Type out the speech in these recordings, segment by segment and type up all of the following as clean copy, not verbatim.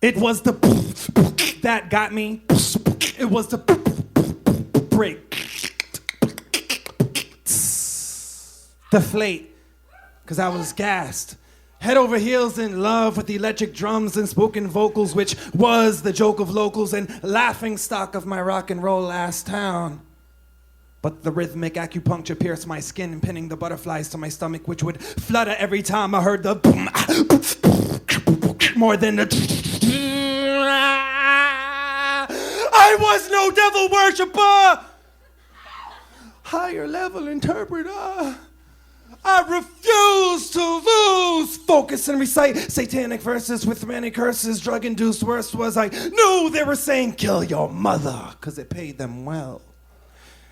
It was the that got me. It was the break. Deflate, because I was gassed. Head over heels in love with electric drums and spoken vocals, which was the joke of locals and laughing stock of my rock and roll last town. But the rhythmic acupuncture pierced my skin, pinning the butterflies to my stomach, which would flutter every time I heard the more than the. I was no devil worshiper, higher level interpreter. I refuse to lose focus and recite satanic verses with many curses, drug-induced. Worst was I knew they were saying kill your mother, because it paid them well.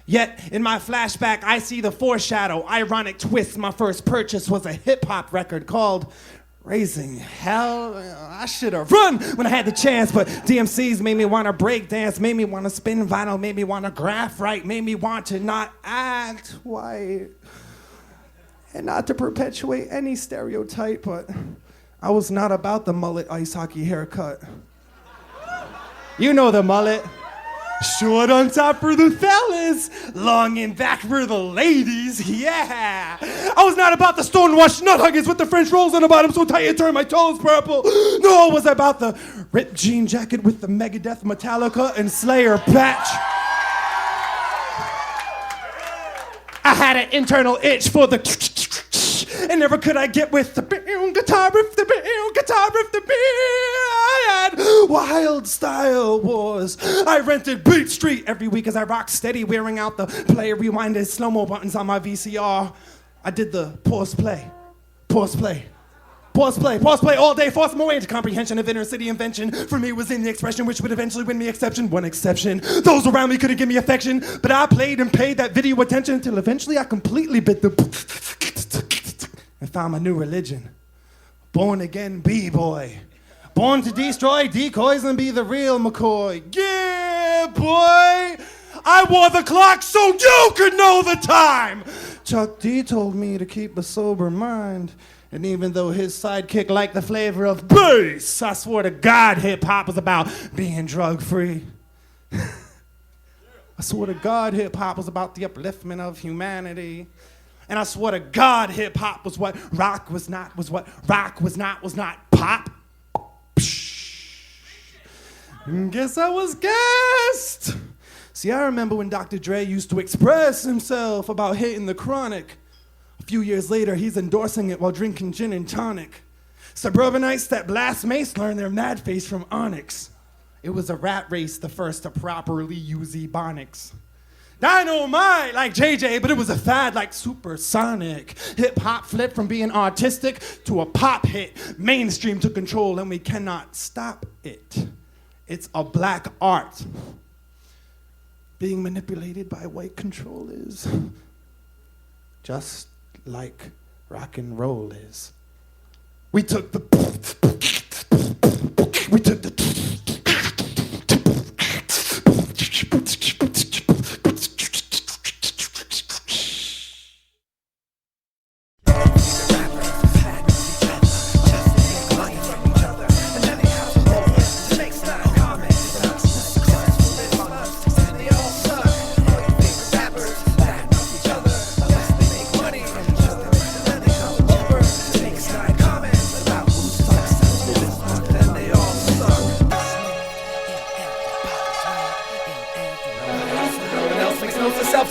Yet, in my flashback, I see the foreshadow, ironic twist. My first purchase was a hip-hop record called Raising Hell. I should have run when I had the chance, but DMCs made me want to break dance, made me want to spin vinyl, made me want to graph right, made me want to not act white. And not to perpetuate any stereotype, but I was not about the mullet ice hockey haircut. You know the mullet. Short on top for the fellas, long in back for the ladies, yeah. I was not about the stonewashed nut huggers with the French rolls on the bottom so tight it turned my toes purple. No, it was about the ripped jean jacket with the Megadeth, Metallica, and Slayer patch. I had an internal itch for the and never could I get with the guitar riff, the guitar riff, the I had wild style wars. I rented Beat Street every week as I rocked steady, wearing out the play rewinded slow-mo buttons on my VCR. I did the pause play, pause play. Pause play all day, force my way into comprehension of inner city invention. For me was in the expression which would eventually win me exception. One exception, those around me couldn't give me affection, but I played and paid that video attention until eventually I completely bit the and found my new religion. Born again B-boy. Born to destroy decoys and be the real McCoy. Yeah, boy! I wore the clock so you could know the time! Chuck D told me to keep a sober mind. And even though his sidekick liked the flavor of bass, I swore to God hip-hop was about being drug-free. I swore to God hip-hop was about the upliftment of humanity. And I swore to God hip-hop was what rock was not, was what rock was not pop. Guess I was gassed. See, I remember when Dr. Dre used to express himself about hitting the chronic. A few years later, he's endorsing it while drinking gin and tonic. Suburbanites that blast mace learn their mad face from Onyx. It was a rat race, the first to properly use ebonics. Dynamite like JJ, but it was a fad like supersonic. Hip-hop flipped from being artistic to a pop hit. Mainstream took control and we cannot stop it. It's a black art. Being manipulated by white control is just like rock and roll is. We took the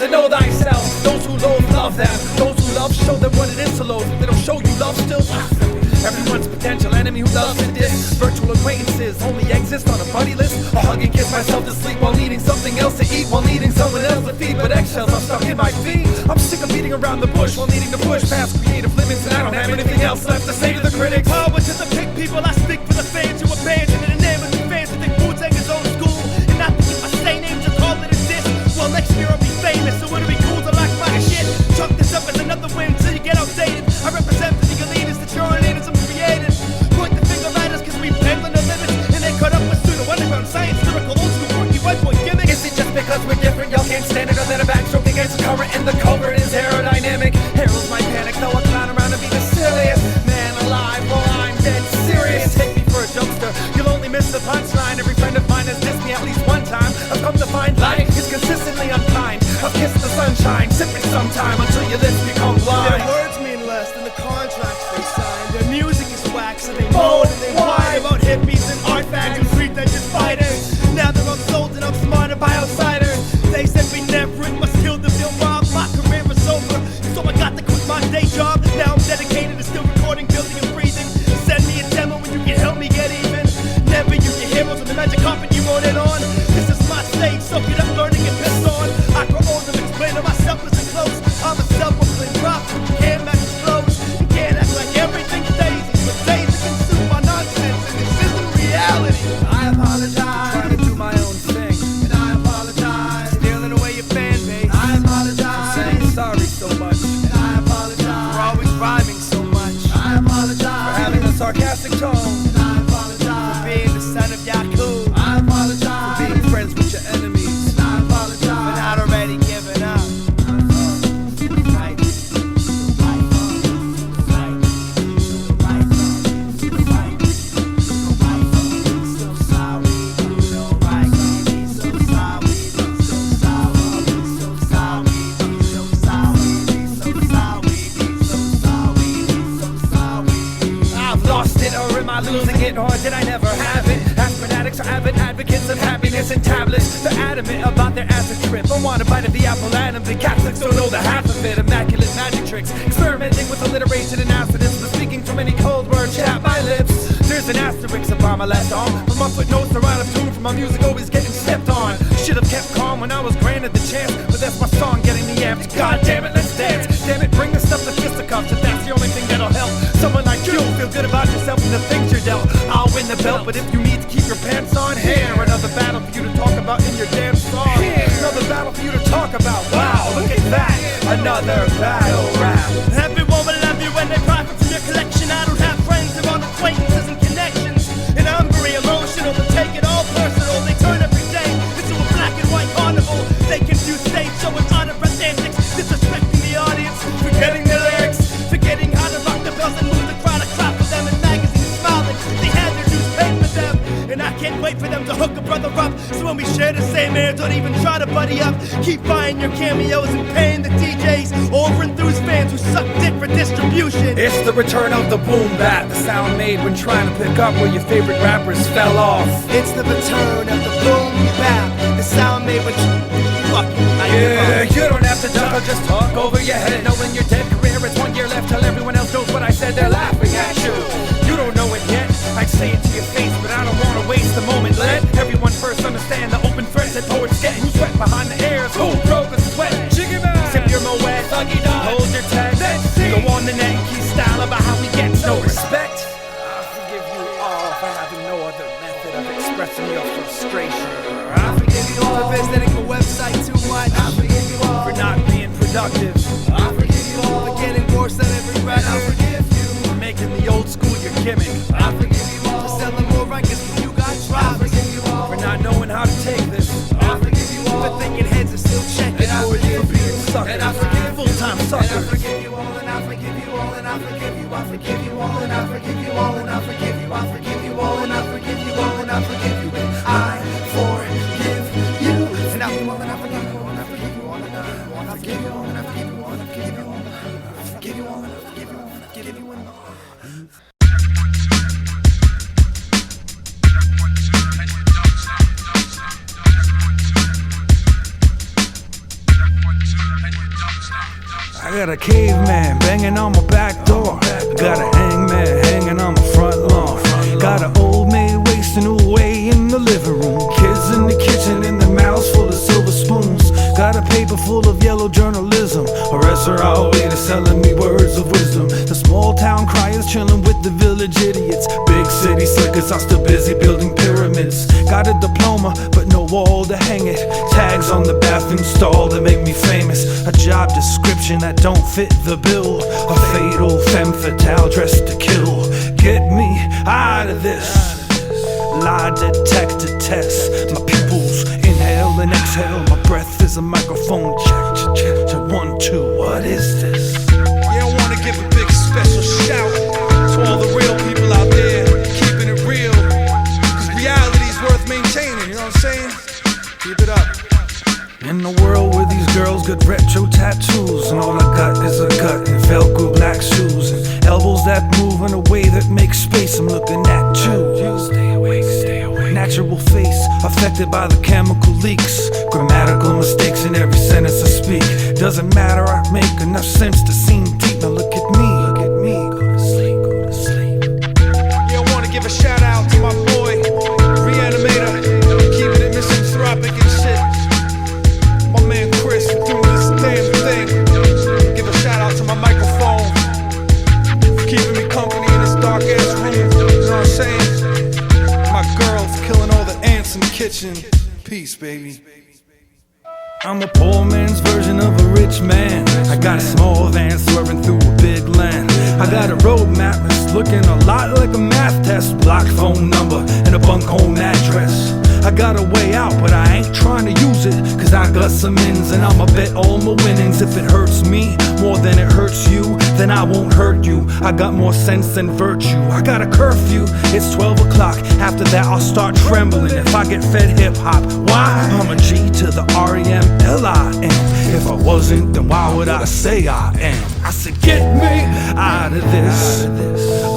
to know thyself. Those who loathe love them. Those who love show them what it is to loathe. They don't show you love still. Everyone's a potential enemy who loves to diss. Virtual acquaintances only exist on a buddy list. I hug and kiss myself to sleep while needing something else to eat, while needing someone else to feed. But eggshells are stuck in my feet. I'm sick of beating around the bush while needing to push past creative limits, and I don't have anything else left to say to the critics. Power to the big people, I speak for the fans who abandon in the name of the fans who think Wu-Tang is old school. And not to keep my same name, just call it a diss. Well, next year I'll be famous, so it'll be cool to like my shit. Chalk this up as another win until you get outdated. I represent the elitists that you're elitism created. Point the finger at us cause we bend on the limits. And they cut up with pseudo underground science, lyrical old school quirky white boy gimmick. Is it just because we're different, y'all can't stand it? Or that a backstroke against the current and the culvert is aerodynamic? Heralds my panic, though I clown around to be the silliest man alive. Well, I'm dead serious. Take me for a jokester, you'll only miss That's the punchline. Every friend of mine has dissed me at least one time. I've come to find life is consistently unkind. I've kissed the sunshine, sip it sometime until your lips become blind. Their words mean less than the contracts they sign. Their music is whack, so they moan and they whine about hippies and art fags and street legend fighters. Now they're unsold and outsmarted by outsiders. They said we never it must kill the real mob. My career is over, so I got to quit my day job. Now I'm dedicated to still recording, building and breathing. Send me a demo when you can help me get even. Never use your heroes with the magic carpet you wrote it on. This is my stage, soak it up, learning and piss on. I grow older, explain to myself listen close. I'm a self-proclaimed prophet, you can't match his flows. You can't act like everything's daisy, but days are consumed by nonsense, and this isn't reality. I apologize, Trying to do my own thing, and I apologize, stealing away your fan base. I apologize, Saying sorry so much, and I apologize, for always rhyming so much, I apologize, for having a sarcastic tone, and I apologize, being the son of Yakub, I apologize, being friends with your enemies, and I apologize, but not already giving up. Losing it, or did I never have it? As fanatics are avid advocates of happiness and tablets. They're adamant about their acid trip. I want a bite of the apple and the Catholics don't know the half of it. Immaculate magic tricks, experimenting with alliteration and assonance, but speaking from any cold word chat my lips. There's an asterisk upon my left arm, but my footnotes are out of tune from my music always getting stepped on. Should have kept calm when I was granted the chance, but that's my song getting me amped. God damn it, let's dance. Damn it, bring the stuff to fisticuffs if that's the only thing that'll help. Someone like you feel good about yourself and the things you're dealt. I'll win the belt, but if you need to keep your pants on, here another battle for you to talk about in your damn song. Here another battle for you to talk about. Wow, look at that, another battle rap. Everyone will love you when they profit from your collection. I don't have friends, they're on acquaintances and connections. And I'm very emotional, but take it all personal. They turn every day into a black and white carnival. They confuse stage show with autograph antics, disrespecting the audience, forgetting their lyrics, forgetting how to rock the bells and move the crowd. I clap for them in magazines smiling. They had their dues paid for them, and I can't wait for them to hook a brother up. So when we share the same air, don't even try to buddy up. Keep buying your cameos and paying the DJs or enthused fans who suck dick for distribution. It's the return of the boom bap, the sound made when trying to pick up where your favorite rappers fell off. It's the return of the boom bap, the sound made with fuck you. Yeah, you don't have to duck or just talk over your head. Knowing your dead career is 1 year left till everyone else knows what I said. They're laughing at you. You don't know it yet. I'd say it to your face, but I don't wanna waste the moment. Let everyone first understand the open threats that poets get. Who's sweat behind the airs? Who broke the sweat? Jiggy man, sip your Moet, thuggy dog, hold your tag. Go on the net and keep style about how we get no respect. I forgive you all for having no other method of expressing your frustration. I forgive you all for visiting the website too much. I forgive you all for not being productive. I forgive you all for getting worse than every record. I forgive you for making the old school your gimmick. I forgive you all for selling more records than you got dropped. I forgive you all for not knowing how to take this. I forgive you all for thinking heads are still checking. I forgive you, sucker. And I forgive full-time sucker. And I forgive you all, and I forgive you all, and I forgive you. I forgive you all, and I forgive you all, and I forgive you. I forgive you all, and I forgive you all, and I forgive you. And I forgive you. And I forgive you all, and I forgive you all, and I forgive you all, and I forgive you all, and I forgive you all, and I forgive you all, and I forgive you all, and I forgive you all, and I forgive you all. I got a caveman banging on my back door. Got a hangman hanging on my front lawn. Got an old maid wasting away in the living room. Kids in the kitchen and their mouths full of silver spoons. Got a paper full of yellow journalism. A F.r.a waiter selling me words of wisdom. The small town criers chilling with the village idiots. Big city slickers are still busy building pyramids. Got a diploma but no wall to hang it. Tags on the bathroom stall that make me famous. A job description that don't fit the bill. A fatal femme fatale dressed to kill. Get me out of this. Lie detector test. My pupils inhale and exhale. My breath is a microphone check. Check, check, 1, 2. What is this? Yeah, I wanna give a big special shout to all the real people out there keeping it real. 'Cause reality what I'm saying? Keep it up. In a world where these girls got retro tattoos, and all I got is a gut and Velcro black shoes, and elbows that move in a way that makes space. I'm looking at you. Stay awake, stay awake. Natural face, affected by the chemical leaks. Grammatical mistakes in every sentence I speak. Doesn't matter, I make enough sense to seem deep. Now look at me, look at me. Go to sleep, go to sleep. Yeah, I wanna give a shout out to my boy, Reanimator, keeping it misanthropic and shit. My man Chris for doing this damn thing. Give a shout out to my microphone for keeping me company in this dark ass room. You know what I'm saying? My girl for killing all the ants in the kitchen. Peace, baby. I'm a poor man's version of a rich man. I got a small van swerving through a big land. I got a road map that's looking a lot like a math test. Block phone number and a bunk home address. I got a way out, but I ain't trying to use it, cause I got some ins and I'ma bet all my winnings. If it hurts me more than it hurts you, then I won't hurt you. I got more sense than virtue. I got a curfew, it's 12 o'clock. After that I'll start trembling if I get fed hip-hop. Why? I'm a G to the R-E-M-L-I-M. If I wasn't, then why would I say I am? I said get me out of this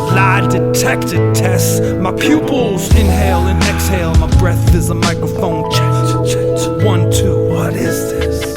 lie detector test. My pupils inhale and exhale. My breath is a microphone. Check, 1, 2, what is this?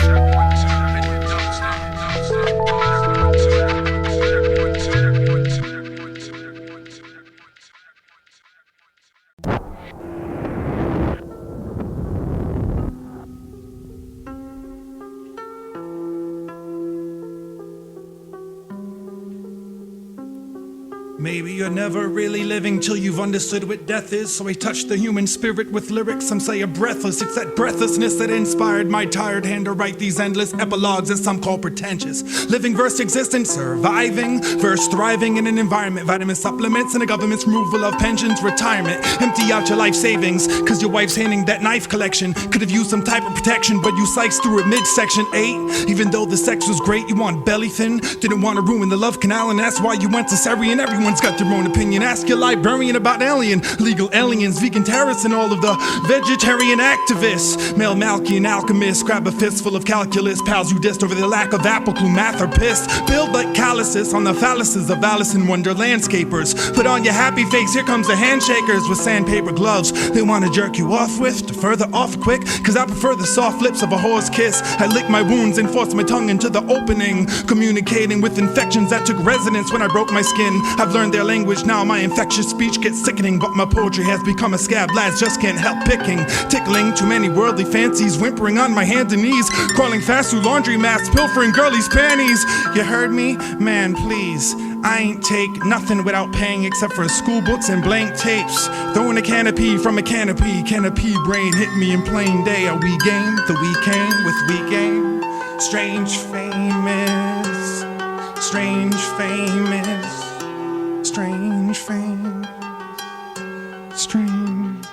Maybe you're never really living till you've understood what death is. So I touch the human spirit with lyrics. Some say I'm breathless. It's that breathlessness that inspired my tired hand to write these endless epilogues that some call pretentious. Living verse existence, surviving verse thriving in an environment. Vitamin supplements and the government's removal of pensions. Retirement, empty out your life savings, cause your wife's handing that knife collection. Could have used some type of protection, but you sliced through it midsection 8. Even though the sex was great, you want belly thin. Didn't want to ruin the love canal, and that's why you went to Syrian. Everyone's got their own opinion. Ask your librarian about alien, legal aliens, vegan terrorists, and all of the vegetarian activists. Mel Malkian alchemists, grab a fistful of calculus. Pals you dissed over the lack of apple clue, math are pissed. Build like calluses on the phalluses of Alice in Wonder landscapers. Put on your happy face, here comes the handshakers with sandpaper gloves. They wanna jerk you off with, to further off quick, cause I prefer the soft lips of a whore's kiss. I lick my wounds and force my tongue into the opening, communicating with infections that took residence when I broke my skin. I've learned their language now, my infectious speech gets sickening, but my poetry has become a scab lads just can't help picking. Tickling too many worldly fancies, whimpering on my hands and knees, crawling fast through laundry mats, pilfering girlies' panties. You heard me? Man, please. I ain't take nothing without paying except for school books and blank tapes. Throwing a canopy from a canopy brain hit me in plain day. Are we game? The we came with we game. Strange famous, strange famous, strange fame, strange.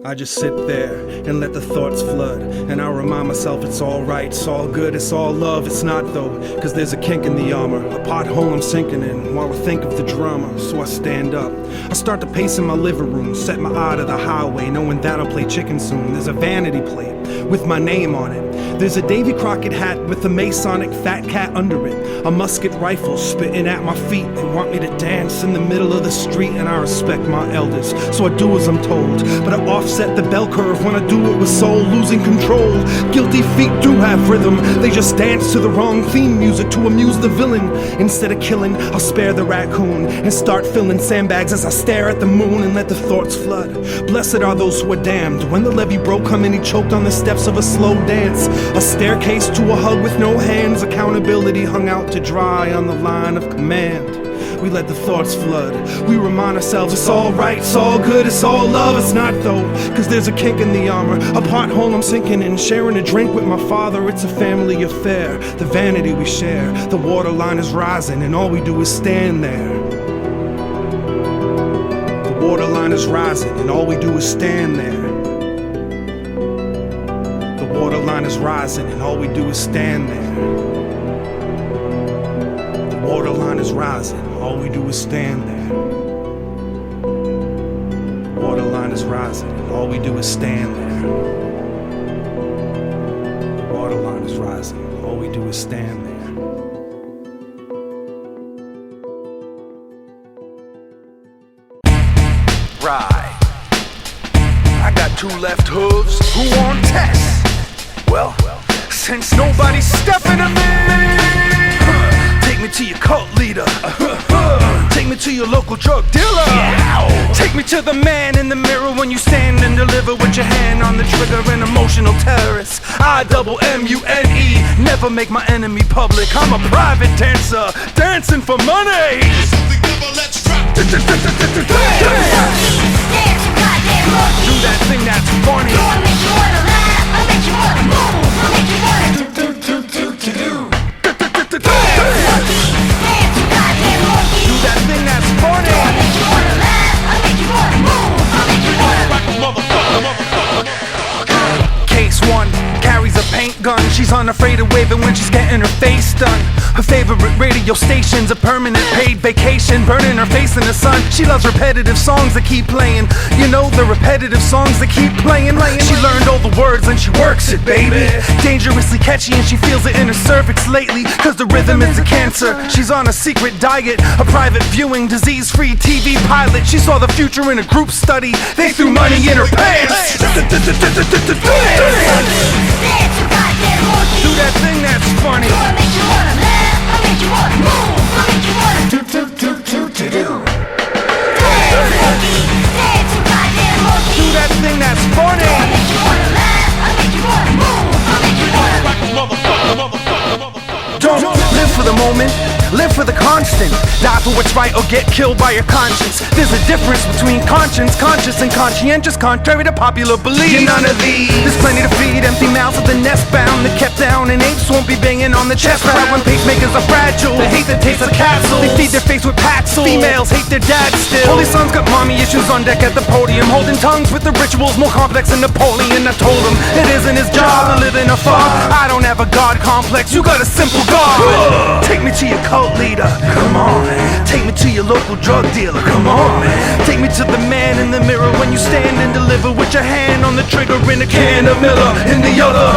I just sit there and let the thoughts flood, and I remind myself it's alright, it's all good, it's all love. It's not though, cause there's a kink in the armor, a pothole I'm sinking in while I think of the drama. So I stand up, I start to pace in my living room, set my eye to the highway, knowing that I'll play chicken soon. There's a vanity plate with my name on it. There's a Davy Crockett hat with a Masonic fat cat under it. A musket rifle spitting at my feet. They want me to dance in the middle of the street, and I respect my elders, so I do as I'm told. But I offset the bell curve when I do it with soul, losing control. Guilty feet do have rhythm, they just dance to the wrong theme music to amuse the villain. Instead of killing, I'll spare the raccoon and start filling sandbags as I stare at the moon and let the thoughts flood. Blessed are those who are damned. When the levee broke, come and he choked on the steps of a slow dance. A staircase to a hug with no hands. Accountability hung out to dry on the line of command. We let the thoughts flood. We remind ourselves it's all right, it's all good, it's all love. It's not though, cause there's a kink in the armor, a pothole I'm sinking in. Sharing a drink with my father, it's a family affair. The vanity we share, the waterline is rising, and all we do is stand there. waterline is rising, and all we do is stand there. The waterline is rising, and all we do is stand there. The waterline is rising, all we do is stand there. The waterline is rising, and all we do is stand there. The waterline is rising, and all we do is stand there. Right. I got 2 left hooves. Who on test? Well, since nobody's stepping to me, take me to your cult leader. Take me to your local drug dealer. Take me to the man in the mirror when you stand and deliver with your hand on the trigger. An emotional terrorist. I-double-M-U-N-E. Never make my enemy public. I'm a private dancer, dancing for money. Do that thing that's funny. I'll make you wanna laugh, I'll make you wanna move, I'll make you wanna do. Dance, you goddamn monkey. Do that thing that's funny. I'll make you wanna laugh, I'll make you wanna move, I'll make you wanna. Case 1 carries a paint gun. She's unafraid of waving when she's getting her face done. Her favorite radio station's a permanent paid vacation, burning her face in the sun. She loves repetitive songs that keep playing. You know, the repetitive songs that keep playing. She learned all the words and she works it, baby. Dangerously catchy and she feels it in her cervix lately, cause the rhythm is a cancer. She's on a secret diet, a private viewing, disease-free TV pilot. She saw the future in a group study. They threw money in her pants. Dance, you goddamn monkey. Do that thing that's funny. I'll make you wanna laugh, I'll make you wanna move, I'll make you wanna do. Dance, you goddamn monkey. Do that thing that's funny. I'll make you wanna laugh, I'll make you wanna move, I'll make you wanna. Don't live for the moment, live for the constant. Die for what's right or get killed by your conscience. There's a difference between conscience, conscious, and conscientious, contrary to popular belief. You're none of these. There's plenty to feed, empty mouths of the nest bound. That kept down and apes won't be banging on the chest. Proud when pacemakers are fragile. They hate the taste of castles. They feed their face with Paxil. Females hate their dads still. Holy sons got mommy issues on deck at the podium, holding tongues with the rituals more complex than Napoleon. I told him it isn't his job to live in a fog. I don't have a god complex, you got a simple god. Take me to your cult leader, come on. Take me to your local drug dealer, come on. Take me to the man in the mirror when you stand and deliver with your hand on the trigger in a can of Miller in the other.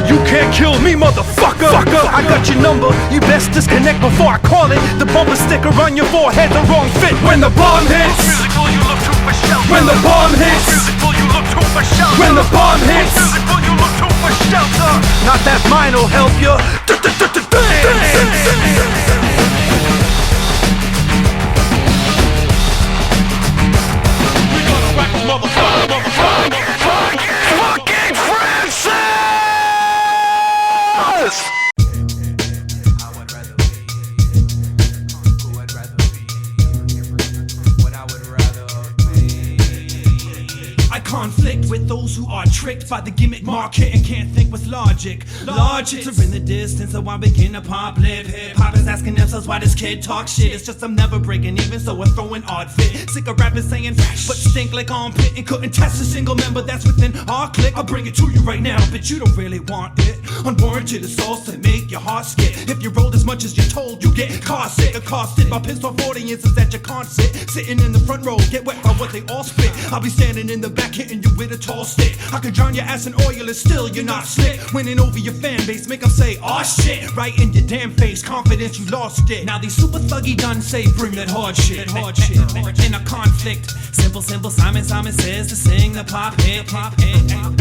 You can't kill me, motherfucker. I got your number, you best disconnect before I call it. The bumper sticker on your forehead, the wrong fit when the bomb hits. Musical, you look too for shelter. When the bomb hits. Musical, you look too for shelter. When the bomb hits. Musical, you look too for shelter. Not that mine'll help you. Fucking Francis! I conflict with those who are tricked by the gimmick market and can't think with logic. Logics are in the distance, so I begin to pop lip. Hip-hop is asking themselves why this kid talk shit. It's just I'm never breaking even, so I throw an odd fit. Sick of rappers saying fresh, but stink like armpit and couldn't test a single member that's within our clique. I'll bring it to you right now, but you don't really want it. Unwarranted assaults that make your heart skip. If you rolled as much as you're told, you get car sick. Accosted by pissed off audiences that you can't sit. Sitting in the front row, get wet by what they all spit. I'll be standing in the back hitting you with a tall stick. I can drown your ass in oil and still you're not slick. Winning over your fan base, make them say, aw shit. Right in your damn face, confidence you lost it. Now these super thuggy done say, bring that hard shit. In a conflict, simple, Simon says to sing the pop hit.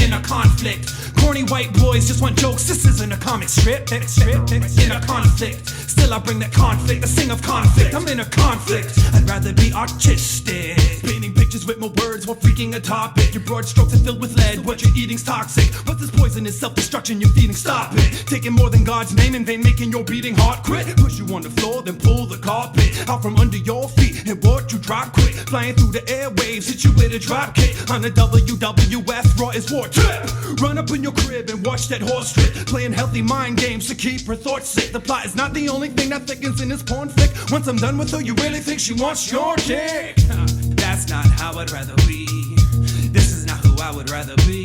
In a conflict, corny white boys just want jokes, this isn't a comic strip. In a conflict, still I bring that conflict, a sing of conflict. I'm in a conflict, I'd rather be artistic. Painting pictures with my words while freaking a topic. Your broad strokes are filled with lead, what you're eating's toxic. But this poison is self-destruction you're feeding, stop it. Taking more than God's name in vain, making your beating heart quit. Push you on the floor, then pull the carpet out from under your feet and watch you drop quick. Flying through the airwaves, hit you with a drop kick. On the WWF, F.r.a is war trip. Run up in your crib and watch that horse strip. Playing healthy mind games to keep her thoughts sick. The plot is not the only thing that thickens in this porn flick. Once I'm done with her, you really think she wants your dick? That's not how I'd rather be. This is not who I would rather be.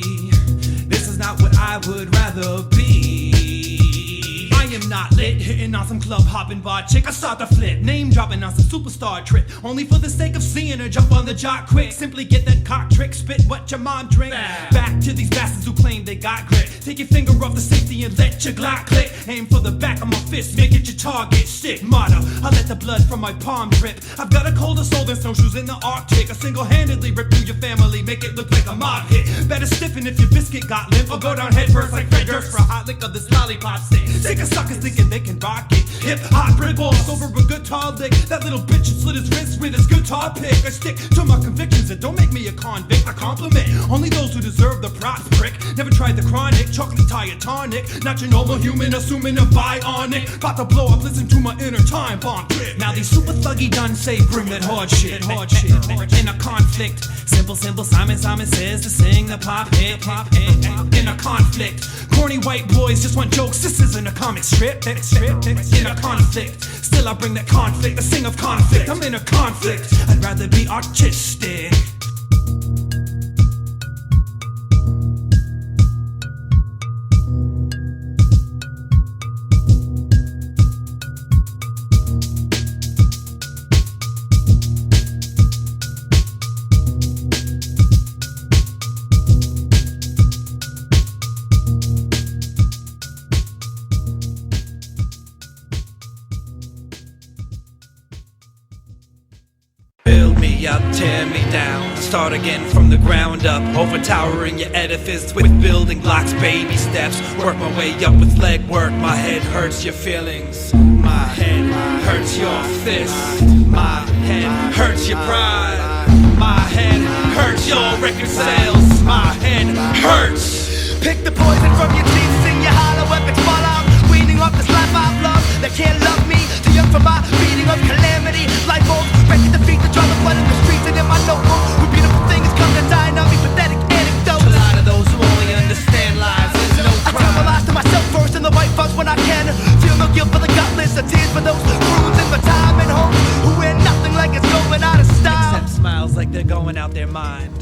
This is not what I would rather be. I am not lit, hitting on some club hopping bar chick. I start to flip, name dropping on some superstar trip, only for the sake of seeing her jump on the jock quick. Simply get that cock trick, spit what your mom drink. Back to these bastards who claim they got grit. Take your finger off the safety and let your Glock click. Aim for the back of my fist, make it your target. Shit, motto, I let the blood from my palm drip. I've got a colder soul than snowshoes in the Arctic. I single-handedly rip through your family, make it look like a mob hit. Better stiffen if your biscuit got limp, or go down head first like Fred Durst for a hot lick of this lollipop stick. Sick of suckers thinking they can rock it. Hip-hop brick balls over a guitar lick. That little bitch slit his wrist with his guitar pick. I stick to my convictions and don't make me a convict. I compliment only those who deserve the props, prick. Never tried the chronic, chocolate tie tonic. Not your normal human, assuming a bionic. About to blow up, listen to my inner time bomb trip. Now these super thuggy done say bring that hard shit. In a conflict, simple, Simon says to sing the pop hit. In a conflict, corny white boys just want jokes, this isn't a comic strip. In a conflict, still I bring that conflict, I sing of conflict. I'm in a conflict, I'd rather be artistic. Up, tear me down, start again from the ground up, overtowering your edifice with building blocks, baby steps, work my way up with leg work. My head hurts your feelings, my head hurts your fist, my head hurts your pride, my head hurts your record sales, my head hurts. Pick the poison from your teeth, sing your hollow epics fall out, weaning off this life I've loved that can't love me, too young for my beating of calamity. Life bolts, ready to defeat the drama, blood in the streets and in my notebook. Where beautiful things come to die, not be pathetic anecdotes. A lot of those who only understand lies, there's no I tell my lies to myself first and the white folks when I can. Feel no guilt for the gutless, or tears for those ruins in my time and home who wear nothing like it's going out of style. except smiles like they're going out their mind.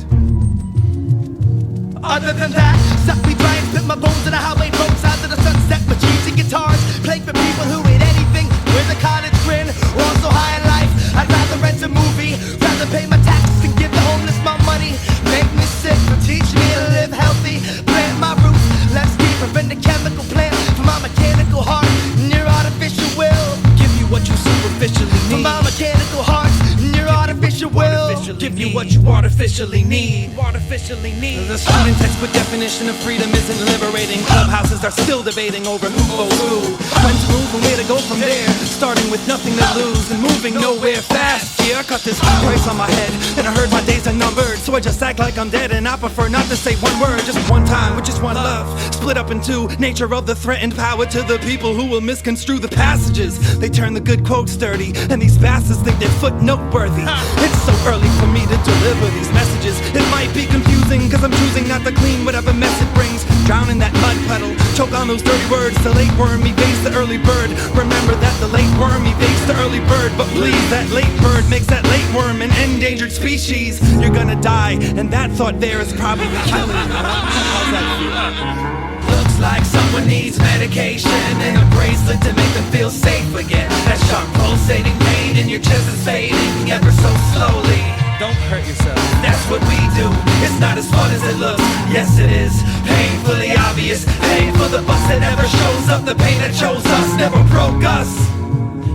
Other than that, suck me dry and spit my bones in a highway road sides of the sunset with cheesy and guitars, playing for people who ain't anything with a college grin, or also high in life. I'd rather rent a movie, rather pay my taxes and give the homeless my money. Make me sick, but teach me to live healthy. Plant my roots, less deeper in the chemical plant. For my mechanical heart and your artificial will, Give you what you superficially for need. my mechanical heart and your artificial will. Give you what you artificially need. The student textbook definition of freedom isn't liberating. Clubhouses are still debating over who owes who, when to move and where to go from there. Starting with nothing to lose and moving nowhere fast. Yeah, I cut this price on my head and I heard my days are numbered, so I just act like I'm dead and I prefer not to say one word. Just one time with just one love, split up in two. Nature of the threatened power to the people who will misconstrue the passages. They turn the good quotes dirty and these bastards think they're footnote worthy. It's so early for me to deliver these messages. It might be confusing cause I'm choosing not to clean whatever mess it brings. Drown in that mud puddle, choke on those dirty words. The late worm evades the early bird. Remember that the late worm evades the early bird, but please, that late bird makes that late worm an endangered species. You're gonna die, and that thought there is probably killing you. How's that feel? Looks like someone needs medication and a bracelet to make them feel safe again. That sharp pulsating pain in your chest is fading ever so slowly. Don't hurt yourself. That's what we do. It's not as fun as it looks. Yes, it is. Painfully obvious. Pain for the bus that never shows up. The pain that chose us never broke us.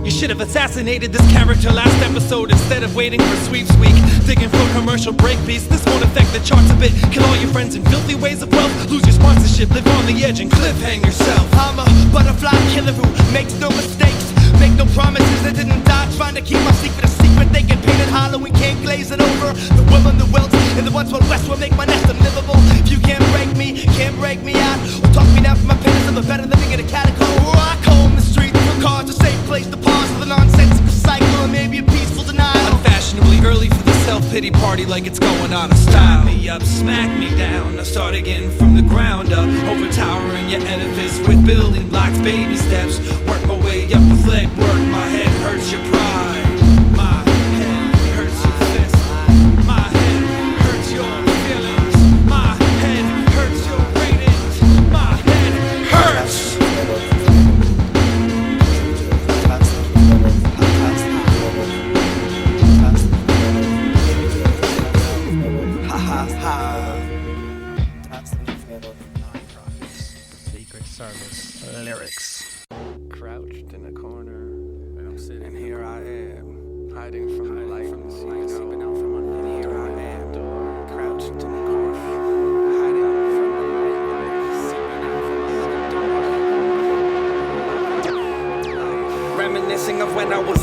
You should have assassinated this character last episode instead of waiting for Sweeps Week. Digging for commercial breakbeats. This won't affect the charts a bit. Kill all your friends in filthy ways of wealth. Lose your sponsorship. Live on the edge and cliffhang yourself. I'm a butterfly killer who makes no mistakes, make no promises that didn't die, trying to keep my secret a secret. They can paint it hollow and can't glaze it over. The will and the wilt and the ones from west will make my nest unlivable. If you can't break me out, or talk me down from my pillars of a better living in a catacomb. Or I comb the streets for cars, a safe place to pause for the nonsensical cycle, or maybe a peaceful denial. Unfashionably early for the self-pity party like it's going out of style. Tie me up, smack me down, I start again from the ground up, overtowering your edifice with building blocks, baby steps. Work my way up with leg work. My head hurts your pride, my head hurts your fist, my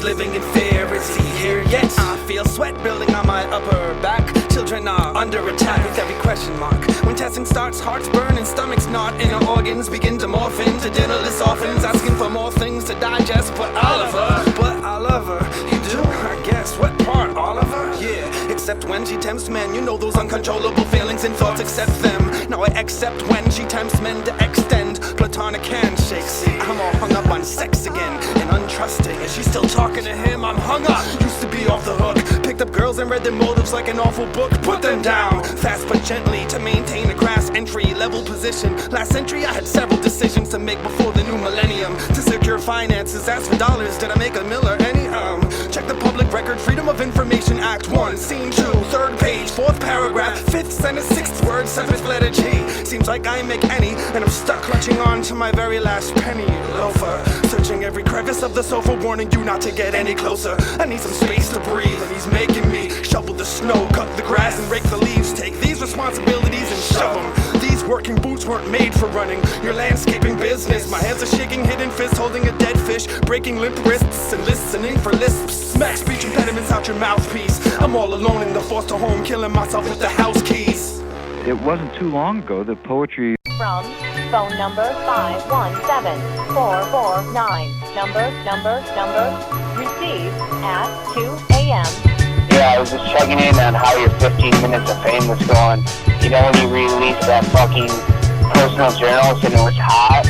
Everyone's living in fear. Is he here yet? I feel sweat building on my upper back. Children are under attack with every question mark. When testing starts, hearts burn and stomachs knot. Inner organs begin to morph into dinnerless orphans, asking for more things to digest. But Oliver, but I love her. You do? I guess. What part, Oliver? Yeah. Except when she tempts men, you know those uncontrollable feelings and thoughts, accept them. Now I accept when she tempts men to extend platonic handshakes. See, I'm all hung up on sex again and untrusting. Is she still talking to him? I'm hung up. Used to be off the hook. Picked up girls and read their motives like an awful book. Put them down, fast but gently, to maintain a grass entry level position. Last century I had several decisions to make before the new millennium. To secure finances, ask for dollars, did I make a mill or any? Check the Public Record Freedom of Information Act 1, Scene 2, 3rd page, 4th paragraph, 5th sentence, 6th word, 7th letter G. Seems like I ain't make any, and I'm stuck clutching on to my very last penny. Loafer, searching every crevice of the sofa, warning you not to get any closer. I need some space to breathe, and he's making me shovel the snow, cut the grass, and rake the leaves. Take these responsibilities and shove them. These working boots weren't made for running your landscaping business. My hands are shaking, hidden fist holding a dead fish, breaking limp wrists and listening for lisps. Smack speech impediments out your mouthpiece. I'm all alone in the foster home, killing myself with the house keys. It wasn't too long ago that poetry... From phone number 517-449. Number received at 2 a.m. Yeah, I was just checking in on how your 15 minutes of fame was going. You know when you released that fucking personal journals and it was hot?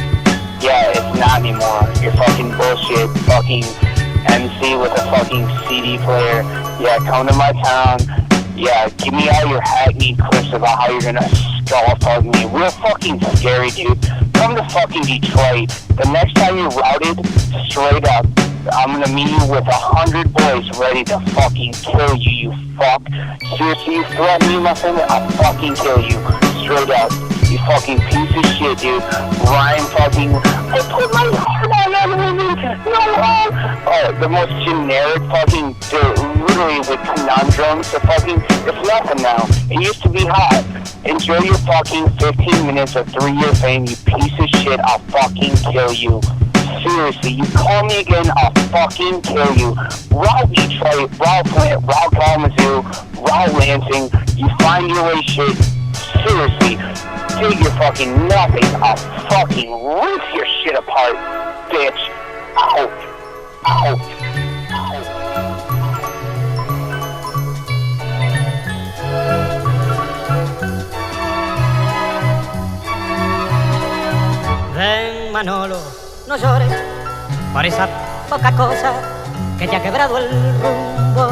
Yeah, it's not anymore. You're fucking bullshit, fucking MC with a fucking CD player. Yeah, come to my town. Yeah, give me all your hackneyed clips about how you're gonna skull fuck me. Real fucking scary, dude. Come to fucking Detroit. The next time you're routed, straight up, I'm gonna meet you with 100 boys ready to fucking kill you, you fuck. Seriously, you threaten me, my friend, I'll fucking kill you. Straight up. You fucking piece of shit, dude. Ryan fucking... I put my heart on everything. No, the most generic fucking... literally with conundrums. The fucking... It's nothing now. It used to be hot. Enjoy your fucking 15 minutes of 3-year fame, you piece of shit. I'll fucking kill you. Seriously, you call me again, I'll fucking kill you. Raw Detroit, raw Flint, raw Kalamazoo, raw Lansing. You find your way shit. Seriously, take your fucking nothing. I'll fucking rip your shit apart, bitch. Out. Ven, Manolo, no llores por esa poca cosa que te ha quebrado el rumbo.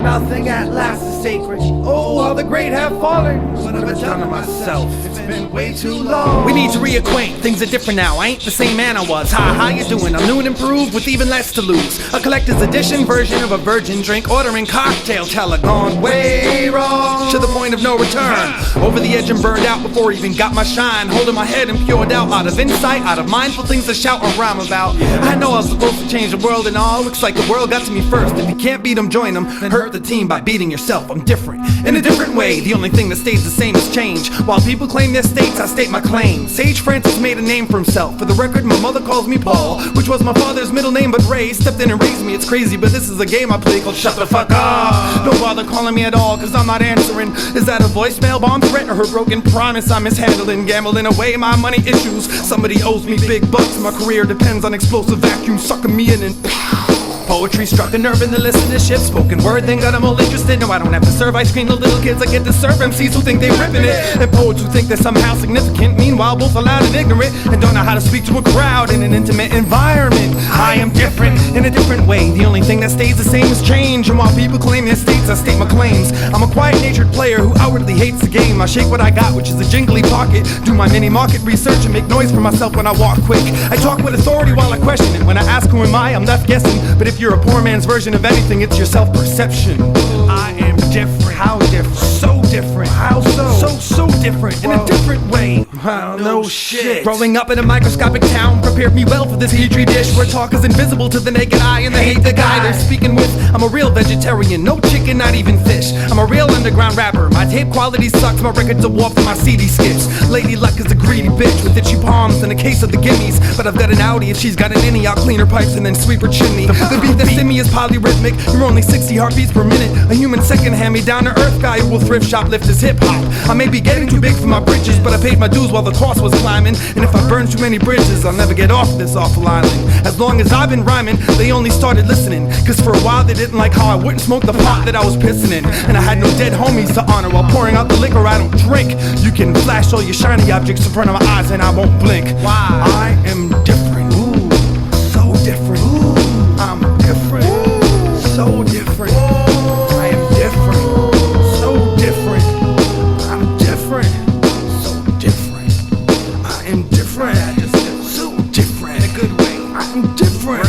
Nothing at last is sacred. Oh, all the great have fallen. What have I done to myself? It's been way too long. We need to reacquaint. Things are different now. I ain't the same man I was. Hi, how you doing? I'm new and improved with even less to lose. A collector's edition version of a virgin drink. Ordering cocktail teller gone way wrong. To the point of no return. Over the edge and burned out before I even got my shine. Holding my head and pure doubt. Out of insight, out of mindful things to shout or rhyme about. I know I was supposed to change the world and all. Looks like the world got to me first. If you can't beat them, join them. Then hurt the team by beating yourself. I'm different, in a different way. The only thing that stays the same is change. While people claim their states, I state my claim. Sage Francis made a name for himself. For the record, my mother calls me Paul, which was my father's middle name, but Ray stepped in and raised me. It's crazy, but this is a game I play called Shut the Fuck Up. Don't bother calling me at all, cause I'm not answering. Is that a voicemail bomb threat or her broken promise I'm mishandling? Gambling away my money issues. Somebody owes me big bucks. My career depends on explosive vacuum sucking me in and poetry struck a nerve in the listenership. Spoken word then got them all interested. No, I don't have to serve ice cream to little kids. I get to serve MCs who think they ripping it, and poets who think they're somehow significant. Meanwhile, both are loud and ignorant and don't know how to speak to a crowd in an intimate environment. I am different in a different way. The only thing that stays the same is change. And while people claim their states, I state my claims. I'm a quiet-natured player who outwardly hates the game. I shake what I got, which is a jingly pocket. Do my mini market research and make noise for myself when I walk quick. I talk with authority while I question it. When I ask who am I, I'm left guessing. But if you're a poor man's version of anything, it's your self-perception. I am different. How different? So different. How so? So different. In a different way. Wow, no shit. Growing up in a microscopic town prepared me well for this petri dish where talk is invisible to the naked eye and they hate the guy they're speaking with. I'm a real vegetarian, no chicken, not even fish. I'm a real underground rapper. My tape quality sucks, my records are warped, and my CD skips. Lady Luck is a greedy bitch with itchy palms and a case of the gimmies. But I've got an Audi and she's got an innie. I'll clean her pipes and then sweep her chimney. The beat that's in me is polyrhythmic. You're only 60 heartbeats per minute. A human second hand me down to earth guy who will thrift shoplift his hip hop. I may be getting too big for my britches, but I paid my dues while the cost was climbing. And if I burn too many bridges, I'll never get off this awful island. As long as I've been rhyming, they only started listening. Cause for a while they didn't like how I wouldn't smoke the pot that I was pissing in. And I had no dead homies to honor while pouring out the liquor I don't drink. You can flash all your shiny objects in front of my eyes and I won't blink. Why? I am different. Ooh, so different. Ooh, I'm different. Ooh, so different. I am different. So different. I'm different. So different. I am different. So different. In a good way. I'm different.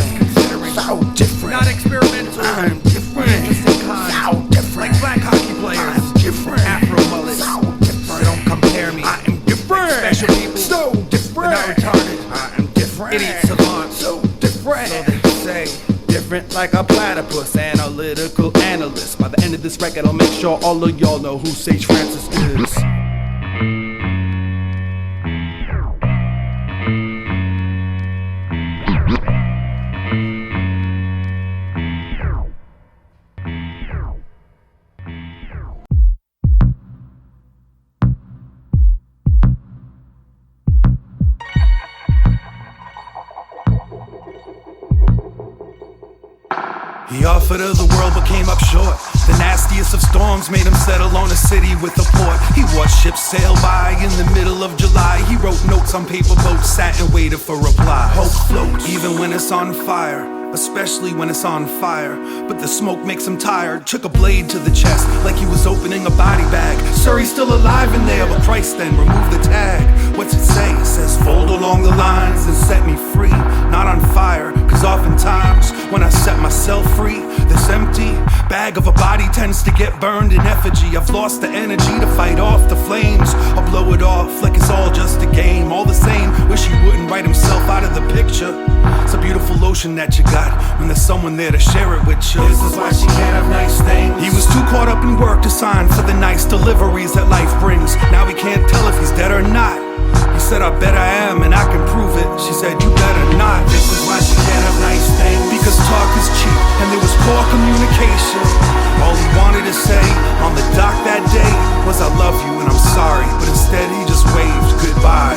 So different. Not experimental. I'm different. So different. Like black hockey players. I'm different. Afro mullets. So different. Don't compare me. I am different. Like special people. So different. Not retarded. I am different. Idiot savant. So different. So they say. Different like a platypus, analytical analyst. By the end of this record, I'll make sure all of y'all know who Sage Francis is. He offered her the world but came up short. The nastiest of storms made him settle on a city with a port. He watched ships sail by in the middle of July. He wrote notes on paper boats, sat and waited for replies. Hope floats even when it's on fire, especially when it's on fire. But the smoke makes him tired. Took a blade to the chest like he was opening a body bag. Sir, he's still alive in there, but Christ then, remove the tag. What's it say? It says fold along the lines and set me free, not on fire. Cause oftentimes when I set myself free, this empty bag of a body tends to get burned in effigy. I've lost the energy to fight off the flames. I'll blow it off like it's all just a game. All the same, wish he wouldn't write himself out of the picture. It's a beautiful ocean that you got when there's someone there to share it with you. This is why she can't have nice things. He was too caught up in work to sign for the nice deliveries that life brings. Now he can't tell if he's dead or not. He said, I bet I am and I can prove it. She said, you better not. This is why she can't have nice things. Because talk is cheap and there was poor communication. All he wanted to say on the dock that day was I love you and I'm sorry. But instead he just waved goodbye.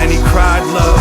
And he cried love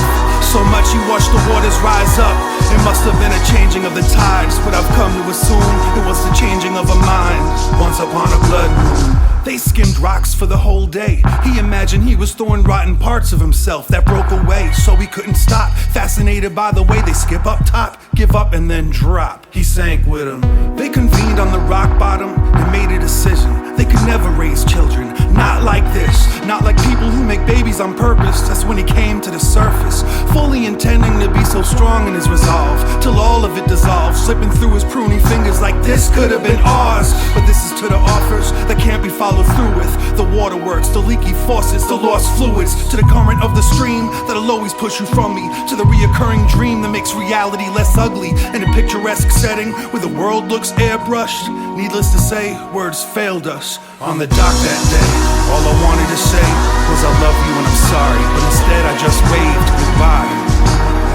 so much he watched the waters rise up. It must have been a changing of the tides, but I've come to assume it was the changing of a mind. Once upon a blood moon, they skimmed rocks for the whole day. He imagined he was throwing rotten parts of himself that broke away, so he couldn't stop. Fascinated by the way they skip up top, give up and then drop. He sank with him. They convened on the rock bottom and made a decision. They could never raise children, not like this. Not like people who make babies on purpose. That's when he came to the surface, fully intending to be so strong in his resolve, till all of it dissolved, slipping through his pruny fingers like this could have been ours. But this is to the offers that can't be followed through with. The waterworks, the leaky faucets, the lost fluids, to the current of the stream that'll always push you from me, to the reoccurring dream that makes reality less ugly in a picturesque setting where the world looks airbrushed. Needless to say, words failed us on the dock that day. All I wanted to say was I love you and I'm sorry, but instead I just waved goodbye.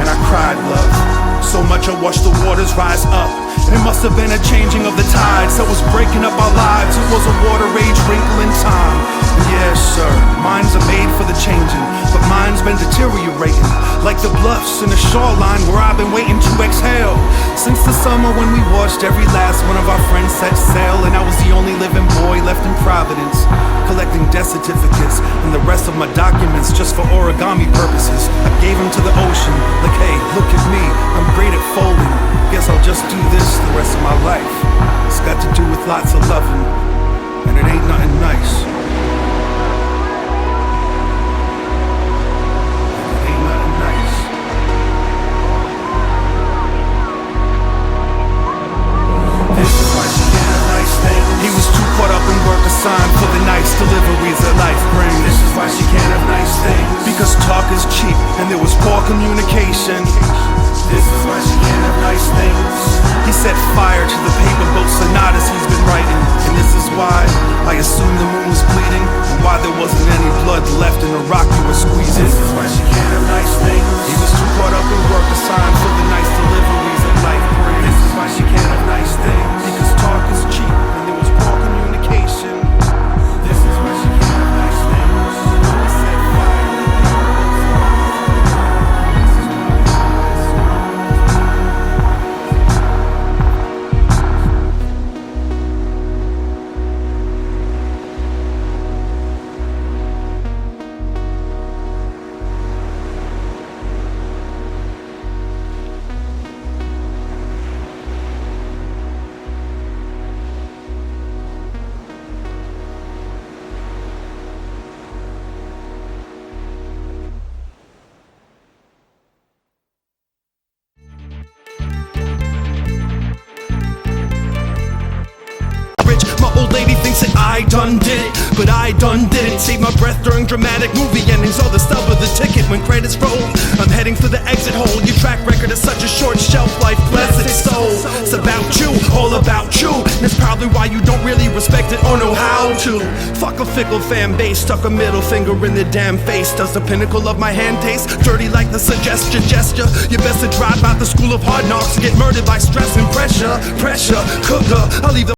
And I cried love so much I watched the waters rise up. It must have been a changing of the tides that was breaking up our lives. It was a water rage wrinkle in time. And yes, sir, minds are made for the changing, but mine's been deteriorating like the bluffs in the shoreline where I've been waiting to exhale since the summer when we watched every last one of our friends set sail. And I was the only living boy left in Providence, collecting death certificates and the rest of my documents just for origami purposes. I gave them to the ocean like, hey, look at me, I'm great at folding. Guess I'll just do this the rest of my life. It's got to do with lots of loving, and it ain't nothing nice. It ain't nothing nice. This is why she can't have nice things. He was too caught up in work assigned for the nice deliveries that life brings. This is why she can't have nice things. Because talk is cheap and there was poor communication. This is why she can't have nice things. He He set fire to the paper boat sonatas he's been writing. And this is why I assume the moon was bleeding, and why there wasn't any blood left in the rock you were squeezing. This is why she can't have nice things. He was too caught up in work assigned for the nice deliveries that life brings. This is why she can't have nice things, because talk is cheap and there was poor communication. This is why she can't have nice things. He set fire. My old lady thinks that I done did it, but I done didn't. Save my breath during dramatic movie endings, or the stub of the ticket when credits roll. I'm heading for the exit hole. Your track record is such a short shelf life, bless its soul. It's about you, all about you. That's probably why you don't really respect it or know how to. Fuck a fickle fan base, stuck a middle finger in the damn face. Does the pinnacle of my hand taste dirty like the suggestion gesture? You best to drop out the school of hard knocks, get murdered by stress and pressure. Pressure cooker, I'll leave the